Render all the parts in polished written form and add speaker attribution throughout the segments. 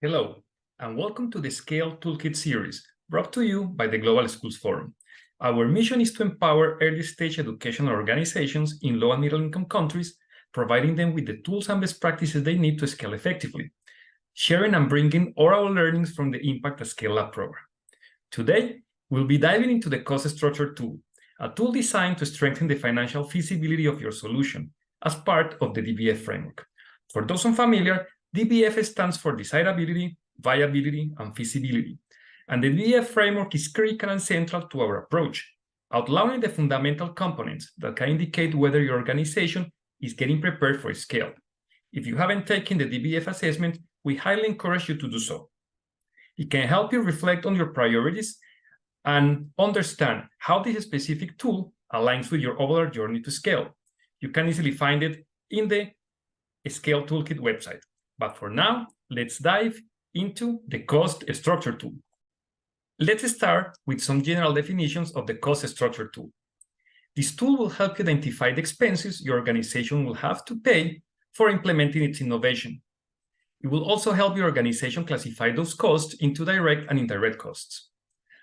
Speaker 1: Hello, and welcome to the Scale Toolkit series, brought to you by the Global Schools Forum. Our mission is to empower early-stage educational organizations in low and middle-income countries, providing them with the tools and best practices they need to scale effectively, sharing and bringing all our learnings from the Impact at Scale Lab program. Today, we'll be diving into the cost structure tool, a tool designed to strengthen the financial feasibility of your solution as part of the DBF framework. For those unfamiliar, DBF stands for desirability, viability, and feasibility. And the DBF framework is critical and central to our approach, outlining the fundamental components that can indicate whether your organization is getting prepared for scale. If you haven't taken the DBF assessment, we highly encourage you to do so. It can help you reflect on your priorities and understand how this specific tool aligns with your overall journey to scale. You can easily find it in the Scale Toolkit website. But for now, let's dive into the cost structure tool. Let's start with some general definitions of the cost structure tool. This tool will help you identify the expenses your organization will have to pay for implementing its innovation. It will also help your organization classify those costs into direct and indirect costs.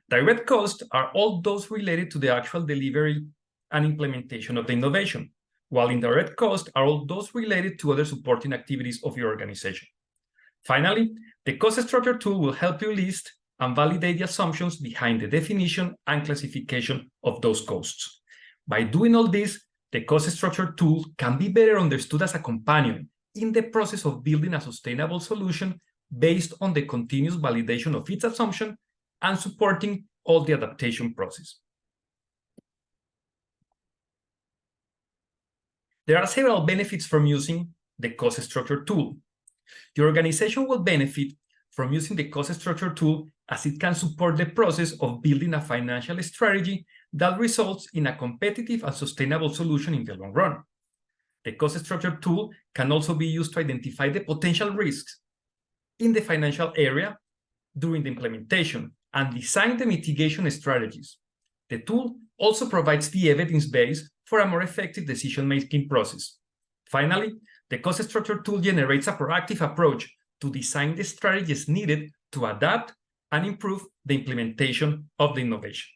Speaker 1: Direct costs are all those related to the actual delivery and implementation of the innovation, while indirect costs are all those related to other supporting activities of your organization. Finally, the cost structure tool will help you list and validate the assumptions behind the definition and classification of those costs. By doing all this, the cost structure tool can be better understood as a companion in the process of building a sustainable solution based on the continuous validation of its assumption and supporting all the adaptation process. There are several benefits from using the cost structure tool. Your organization will benefit from using the cost structure tool as it can support the process of building a financial strategy that results in a competitive and sustainable solution in the long run. The cost structure tool can also be used to identify the potential risks in the financial area during the implementation and design the mitigation strategies. The tool also provides the evidence base for a more effective decision-making process. Finally, the cost structure tool generates a proactive approach to design the strategies needed to adapt and improve the implementation of the innovation.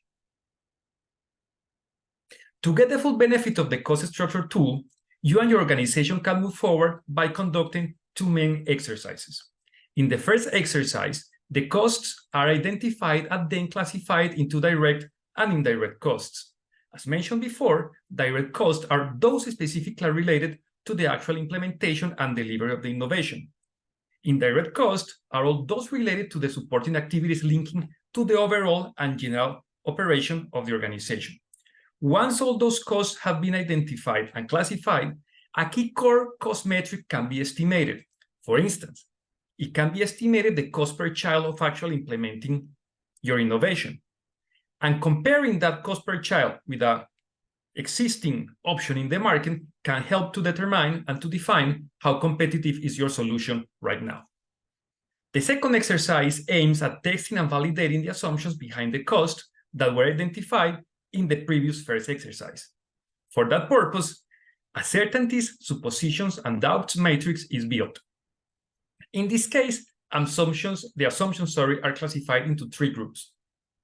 Speaker 1: To get the full benefit of the cost structure tool, you and your organization can move forward by conducting two main exercises. In the first exercise, the costs are identified and then classified into direct and indirect costs. As mentioned before, direct costs are those specifically related to the actual implementation and delivery of the innovation. Indirect costs are all those related to the supporting activities linking to the overall and general operation of the organization. Once all those costs have been identified and classified, a key core cost metric can be estimated. For instance, it can be estimated the cost per child of actually implementing your innovation. And comparing that cost per child with an existing option in the market can help to determine and to define how competitive is your solution right now. The second exercise aims at testing and validating the assumptions behind the cost that were identified in the previous first exercise. For that purpose, a certainties, suppositions, and doubts matrix is built. In this case, the assumptions are classified into three groups.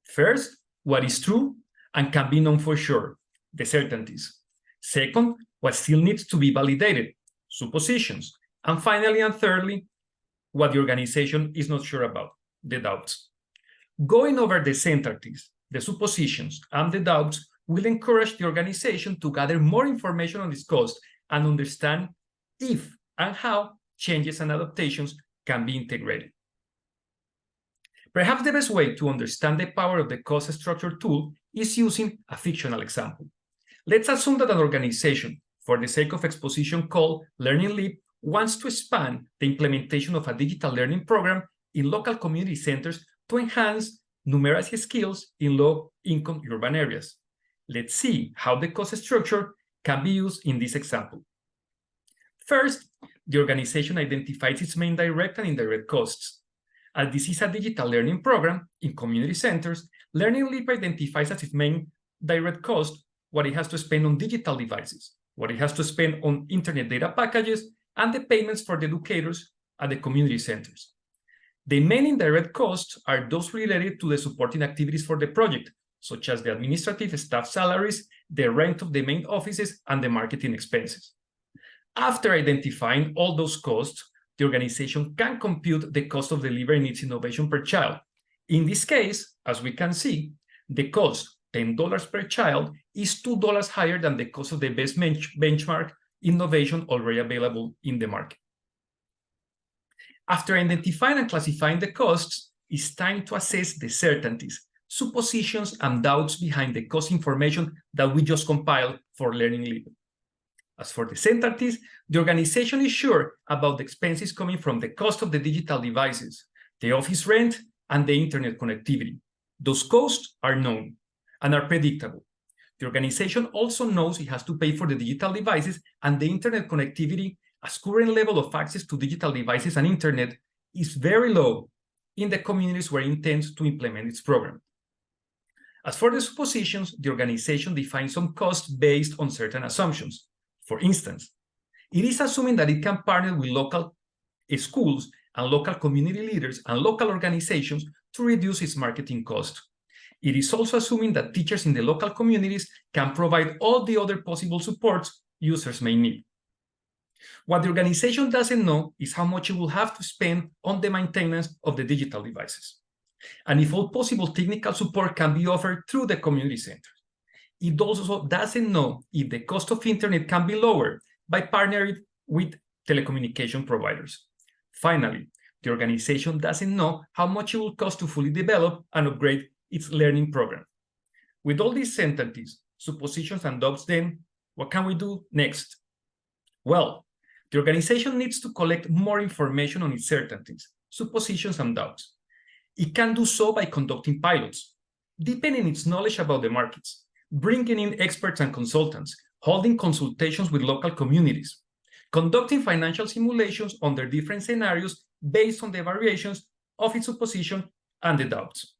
Speaker 1: First, what is true and can be known for sure, the certainties. Second, what still needs to be validated, suppositions. And finally, and thirdly, what the organization is not sure about, the doubts. Going over the certainties, the suppositions, and the doubts will encourage the organization to gather more information on this cost and understand if and how changes and adaptations can be integrated. Perhaps the best way to understand the power of the cost structure tool is using a fictional example. Let's assume that an organization, for the sake of exposition called Learning Leap, wants to expand the implementation of a digital learning program in local community centers to enhance numeracy skills in low-income urban areas. Let's see how the cost structure can be used in this example. First, the organization identifies its main direct and indirect costs. As this is a digital learning program in community centers, Learning Leap identifies as its main direct cost what it has to spend on digital devices, what it has to spend on internet data packages, and the payments for the educators at the community centers. The main indirect costs are those related to the supporting activities for the project, such as the administrative staff salaries, the rent of the main offices, and the marketing expenses. After identifying all those costs, the organization can compute the cost of delivering its innovation per child. In this case, as we can see, the cost, $10 per child, is $2 higher than the cost of the best benchmark innovation already available in the market. After identifying and classifying the costs, it's time to assess the certainties, suppositions, and doubts behind the cost information that we just compiled for Learning Lead. As for the certainties, the organization is sure about the expenses coming from the cost of the digital devices, the office rent, and the internet connectivity. Those costs are known and are predictable. The organization also knows it has to pay for the digital devices and the internet connectivity, as current level of access to digital devices and internet is very low in the communities where it intends to implement its program. As for the suppositions, the organization defines some costs based on certain assumptions. For instance, it is assuming that it can partner with local schools and local community leaders and local organizations to reduce its marketing cost. It is also assuming that teachers in the local communities can provide all the other possible supports users may need. What the organization doesn't know is how much it will have to spend on the maintenance of the digital devices, and if all possible technical support can be offered through the community center. It also doesn't know if the cost of internet can be lowered by partnering with telecommunication providers. Finally, the organization doesn't know how much it will cost to fully develop and upgrade its learning program. With all these certainties, suppositions, and doubts, then, what can we do next? Well, the organization needs to collect more information on its certainties, suppositions, and doubts. It can do so by conducting pilots, deepening its knowledge about the markets, bringing in experts and consultants, holding consultations with local communities, conducting financial simulations under different scenarios based on the variations of its supposition and the doubts.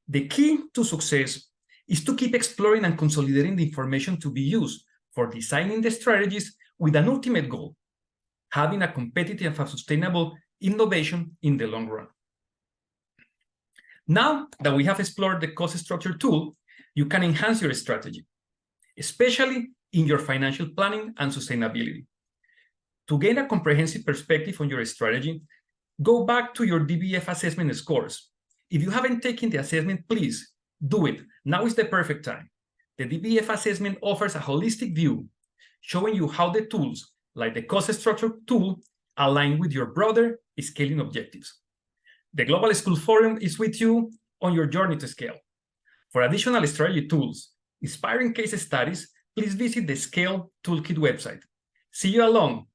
Speaker 1: The key to success is to keep exploring and consolidating the information to be used for designing the strategies with an ultimate goal: having a competitive and sustainable innovation in the long run. Now that we have explored the cost structure tool, you can enhance your strategy, especially in your financial planning and sustainability. To gain a comprehensive perspective on your strategy, go back to your DBF assessment scores. If you haven't taken the assessment, please do it. Now is the perfect time. The DBF assessment offers a holistic view, showing you how the tools, like the cost structure tool, align with your broader scaling objectives. The Global School Forum is with you on your journey to scale. For additional strategy tools, inspiring case studies, please visit the Scale Toolkit website. See you along